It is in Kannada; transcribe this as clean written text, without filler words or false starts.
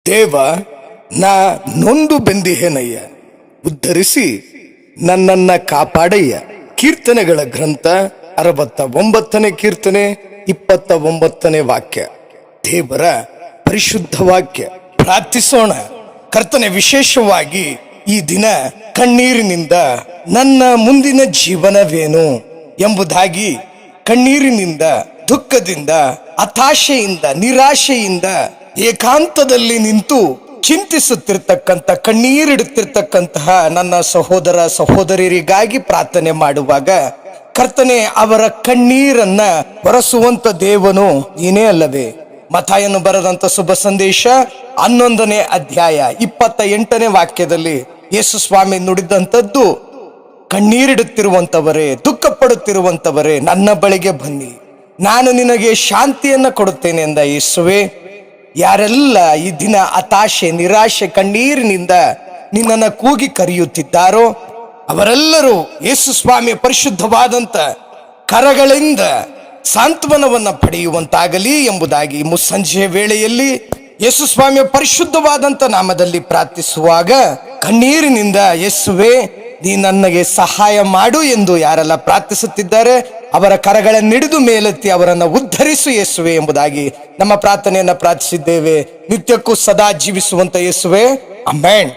ದೇವ, ನಾ ನೊಂದು ಬೆಂದಿಹೇನಯ್ಯ, ಉದ್ಧರಿಸಿ ನನ್ನನ್ನ ಕಾಪಾಡಯ್ಯ. ಕೀರ್ತನೆಗಳ ಗ್ರಂಥ 69ನೇ ಕೀರ್ತನೆ 29ನೇ ವಾಕ್ಯ. ದೇವರ ಪರಿಶುದ್ಧ ವಾಕ್ಯ. ಪ್ರಾರ್ಥಿಸೋಣ. ಕರ್ತನೆ, ವಿಶೇಷವಾಗಿ ಈ ದಿನ ಕಣ್ಣೀರಿನಿಂದ ನನ್ನ ಮುಂದಿನ ಜೀವನವೇನು ಎಂಬುದಾಗಿ ಕಣ್ಣೀರಿನಿಂದ, ದುಃಖದಿಂದ, ಹತಾಶೆಯಿಂದ, ನಿರಾಶೆಯಿಂದ ಏಕಾಂತದಲ್ಲಿ ನಿಂತು ಚಿಂತಿಸುತ್ತಿರ್ತಕ್ಕಂಥ, ಕಣ್ಣೀರಿಡುತ್ತಿರ್ತಕ್ಕಂತಹ ನನ್ನ ಸಹೋದರ ಸಹೋದರಿಯರಿಗಾಗಿ ಪ್ರಾರ್ಥನೆ ಮಾಡುವಾಗ, ಕರ್ತನೆ, ಅವರ ಕಣ್ಣೀರನ್ನ ಒರೆಸುವಂತ ದೇವನು ನೀನೇ ಅಲ್ಲವೇ? ಮತ್ತಾಯನು ಬರೆದಂತ ಶುಭ ಸಂದೇಶ 11ನೇ ಅಧ್ಯಾಯ 28ನೇ ವಾಕ್ಯದಲ್ಲಿ ಯೇಸು ಸ್ವಾಮಿ ನುಡಿದಂಥದ್ದು, ಕಣ್ಣೀರಿಡುತ್ತಿರುವಂತವರೇ, ದುಃಖ ಪಡುತ್ತಿರುವಂತವರೇ, ನನ್ನ ಬಳಿಗೆ ಬನ್ನಿ, ನಾನು ನಿನಗೆ ಶಾಂತಿಯನ್ನ ಕೊಡುತ್ತೇನೆ ಎಂದ ಯೇಸುವೆ. ಯಾರೆಲ್ಲ ಈ ದಿನ ಹತಾಶೆ, ನಿರಾಶೆ, ಕಣ್ಣೀರಿನಿಂದ ನಿನ್ನನ್ನು ಕೂಗಿ ಕರೆಯುತ್ತಿದ್ದಾರೋ ಅವರೆಲ್ಲರೂ ಯೇಸು ಸ್ವಾಮಿಯ ಪರಿಶುದ್ಧವಾದಂತ ಕರಗಳಿಂದ ಸಾಂತ್ವನವನ್ನ ಪಡೆಯುವಂತಾಗಲಿ ಎಂಬುದಾಗಿ ಮುಸ್ಸಂಜೆಯ ವೇಳೆಯಲ್ಲಿ ಯೇಸು ಸ್ವಾಮಿಯ ಪರಿಶುದ್ಧವಾದಂತ ನಾಮದಲ್ಲಿ ಪ್ರಾರ್ಥಿಸುವಾಗ, ಕಣ್ಣೀರಿನಿಂದ ಯೇಸುವೆ ನೀ ನನಗೆ ಸಹಾಯ ಮಾಡು ಎಂದು ಯಾರೆಲ್ಲ ಪ್ರಾರ್ಥಿಸುತ್ತಿದ್ದಾರೆ ಅವರ ಕರಗಳನ್ನಿಡಿದು ಮೇಲೆತ್ತಿ ಅವರನ್ನು ಉದ್ಧರಿಸು ಯೇಸುವೆ ಎಂಬುದಾಗಿ ನಮ್ಮ ಪ್ರಾರ್ಥನೆಯನ್ನ ಪ್ರಾರ್ಥಿಸಿದ್ದೇವೆ. ನಿತ್ಯಕ್ಕೂ ಸದಾ ಜೀವಿಸುವಂತ ಯೇಸುವೆ, ಆಮೆನ್.